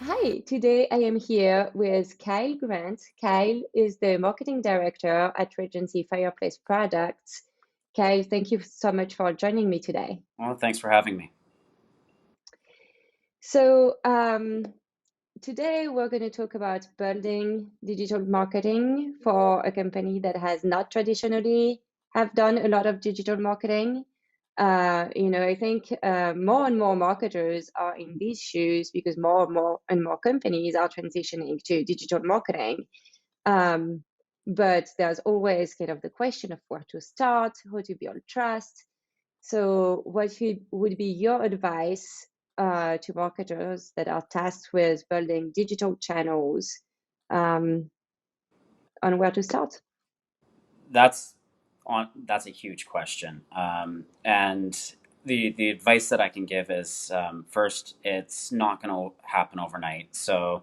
Hi, today I am here with Kyle Grant. Kyle is the marketing director at Regency Fireplace Products. Kyle, thank you so much for joining me today. Well, thanks for having me. So, today we're going to talk about building digital marketing for a company that has not traditionally have done a lot of digital marketing. I think more and more marketers are in these shoes because more companies are transitioning to digital marketing. Um, but there's always kind of the question of where to start, how to build trust. So, would be your advice to marketers that are tasked with building digital channels um, on where to start? That's that's a huge question, and the advice that I can give is first, it's not going to happen overnight. So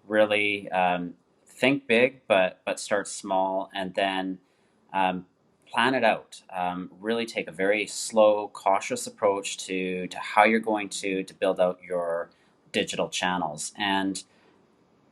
really think big, but start small, and then um, plan it out. Really take a very slow, cautious approach to how you're going to build out your digital channels. And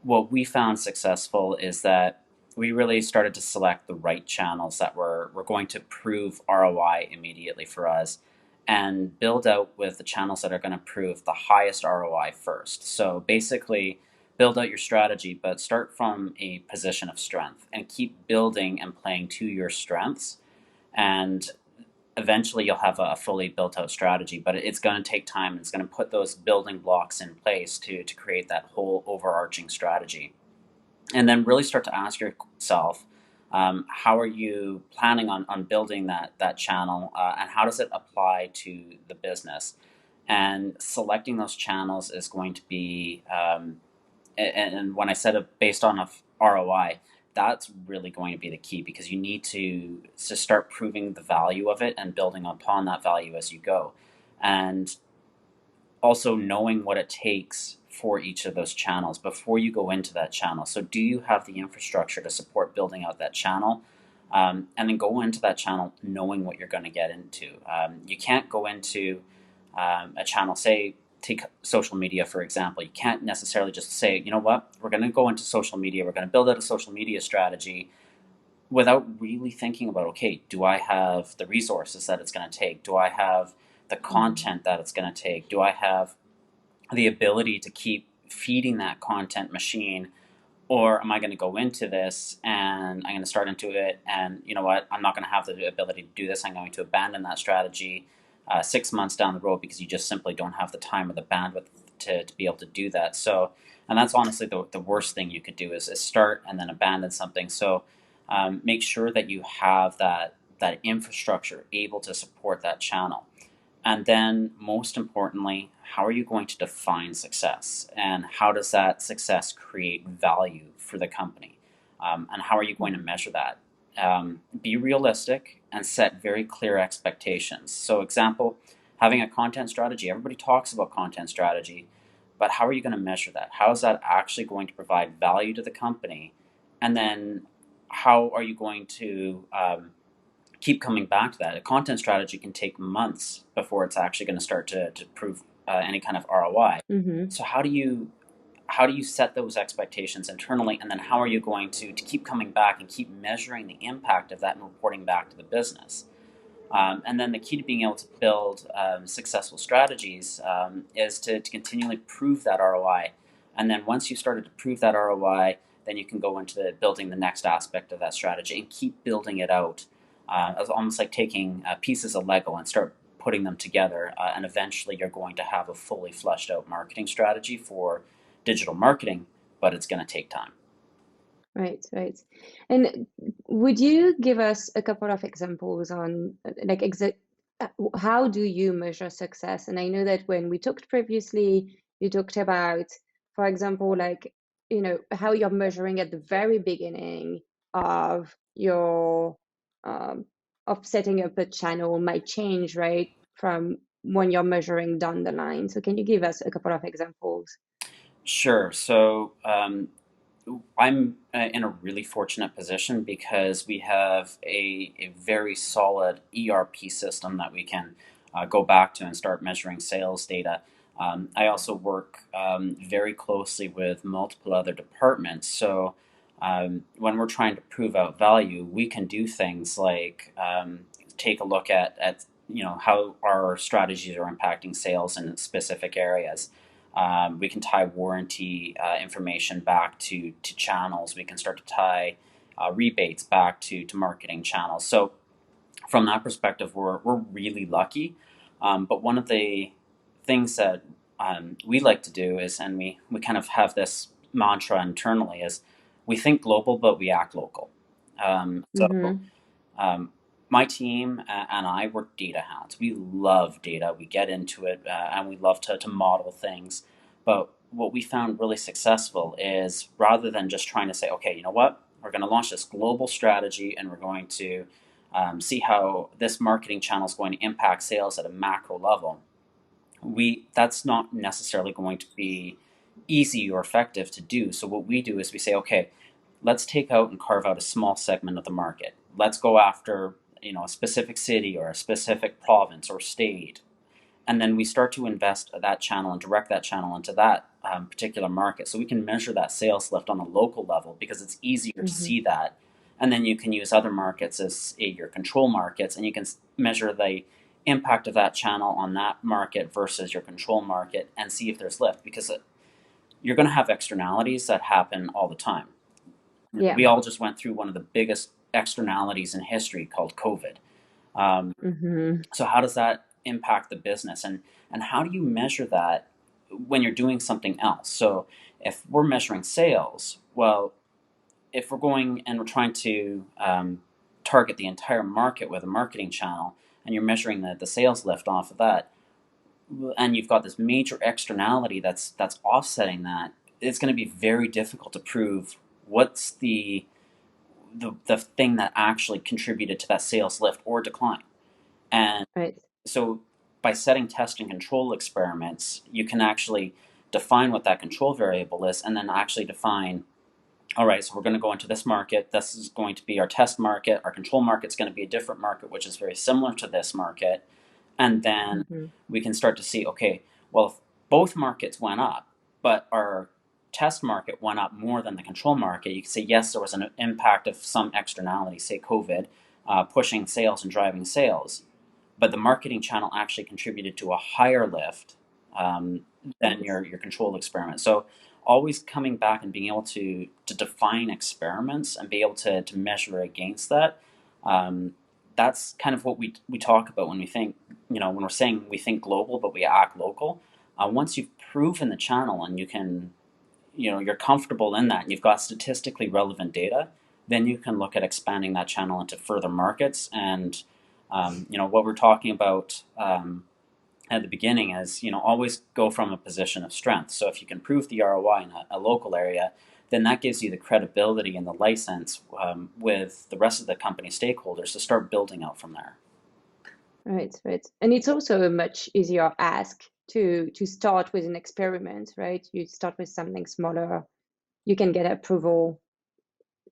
what we found successful is that we really started to select the right channels that were going to prove ROI immediately for us and build out with the channels that are going to prove the highest ROI first. So basically, build out your strategy, but start from a position of strength and keep building and playing to your strengths. And eventually you'll have a fully built out strategy, but it's going to take time. It's going to put those building blocks in place to create that whole overarching strategy. And then really start to ask yourself, how are you planning on building that channel, and how does it apply to the business? And selecting those channels is going to be, and when I said it based on a ROI, that's really going to be the key because you need to start proving the value of it and building upon that value as you go. And also knowing what it takes for each of those channels before you go into that channel. So, do you have the infrastructure to support building out that channel? And then go into that channel knowing what you're going to get into. You can't go into a channel, say, take social media for example. You can't necessarily just say, you know what, we're going to go into social media, we're going to build out a social media strategy without really thinking about, okay, do I have the resources that it's going to take? Do I have the Mhm. content that it's going to take? Do I have the ability to keep feeding that content machine? Or am I going to go into this and I'm going to start into it and you know what, I'm not going to have the ability to do this. I'm going to abandon that strategy 6 months down the road because you just simply don't have the time or the bandwidth to be able to do that. So, and that's honestly the worst thing you could do is start and then abandon something. So make sure that you have that infrastructure able to support that channel. And then, most importantly, how are you going to define success? And how does that success create value for the company? And how are you going to Mhm. measure that? Be realistic and set very clear expectations. So, example, having a content strategy. Everybody talks about content strategy, but how are you going to measure that? How is that actually going to provide value to the company? And then, how are you going to keep coming back to that? A content strategy can take months before it's actually going to start to prove any kind of ROI. Mhm. So how do you set those expectations internally, and then how are you going to keep coming back and keep measuring the impact of that and reporting back to the business? And then the key to being able to build successful strategies is to continually prove that ROI. And then once you started to prove that ROI, then you can go into building the next aspect of that strategy and keep building it out. It's almost like taking pieces of Lego and start putting them together. And eventually you're going to have a fully fleshed out marketing strategy for digital marketing, but it's going to take time. Right, right. And would you give us a couple of examples on like exact how do you measure success? And I know that when we talked previously, you talked about, for example, like, how you're measuring at the very beginning of your um, of setting up a channel might change, right, from when you're measuring down the line. So can you give us a couple of examples? Sure. So I'm in a really fortunate position because we have a very solid ERP system that we can go back to and start measuring sales data. I also work very closely with multiple other departments. So when we're trying to prove out value, we can do things like take a look at how our strategies are impacting sales in specific areas. We can tie warranty information back to channels. We can start to tie rebates back to marketing channels. So from that perspective, we're really lucky. But one of the things that we like to do is, and we kind of have this mantra internally, is we think global, but we act local. So Mm-hmm. um, my team and I, we're data hounds. We love data. We get into it and we love to model things. But what we found really successful is rather than just trying to say, okay, you know what, we're going to launch this global strategy and we're going to see how this marketing channel is going to impact sales at a macro level. That's not necessarily going to be easy or effective to do. So what we do is we say, okay, let's take out and carve out a small segment of the market. Let's go after a specific city or a specific province or state, and then we start to invest that channel and direct that channel into that particular market, so we can measure that sales lift on a local level because it's easier to Mm-hmm. see that. And then you can use other markets as your control markets, and you can measure the impact of that channel on that market versus your control market and see if there's lift, because you're going to have externalities that happen all the time. Yeah. We all just went through one of the biggest externalities in history called COVID. Um, Mm-hmm. so how does that impact the business, and how do you measure that when you're doing something else? So if we're measuring sales, well, if we're going and we're trying to target the entire market with a marketing channel, and you're measuring the sales lift off of that, and you've got this major externality that's offsetting that, it's going to be very difficult to prove what's the thing that actually contributed to that sales lift or decline. And Right. so by setting test and control experiments, you can actually define what that control variable is, and then actually define, all right, so we're going to go into this market. This is going to be our test market. Our control market is going to be a different market, which is very similar to this market. And then Mm-hmm. we can start to see, okay, well, if both markets went up, but our test market went up more than the control market, you can say, yes, there was an impact of some externality, say COVID, pushing sales and driving sales, but the marketing channel actually contributed to a higher lift than Right. your controlled experiment. So always coming back and being able to define experiments and be able to measure against that. Um, that's kind of what we talk about when we think, when we're saying we think global but we act local. Once you've proven the channel and you can, you're comfortable in that and you've got statistically relevant data, then you can look at expanding that channel into further markets. And what we're talking about at the beginning is, always go from a position of strength. So if you can prove the ROI in a local area, then that gives you the credibility and the license with the rest of the company stakeholders to start building out from there. Right. Right. And it's also a much easier ask to start with an experiment, right? You start with something smaller. You can get approval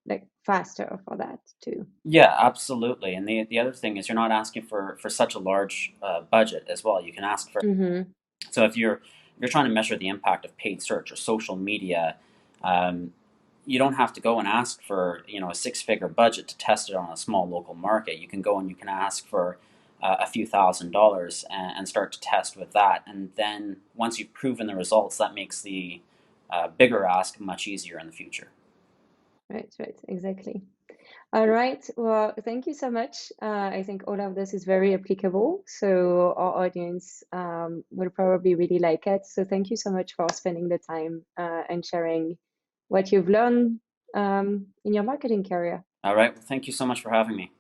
like faster for that too. Yeah, absolutely. And the other thing is, you're not asking for such a large budget as well. You can ask for, Mm-hmm. so if you're trying to measure the impact of paid search or social media, um, you don't have to go and ask for a six-figure budget to test it on a small local market. You can go and you can ask for a few $1,000s and start to test with that. And then once you've proven the results, that makes the bigger ask much easier in the future. Right. Right. Exactly. All right. Well, thank you so much. I think all of this is very applicable, so our audience will probably really like it. So thank you so much for spending the time and sharing what you've learned in your marketing career. All right. Well, thank you so much for having me.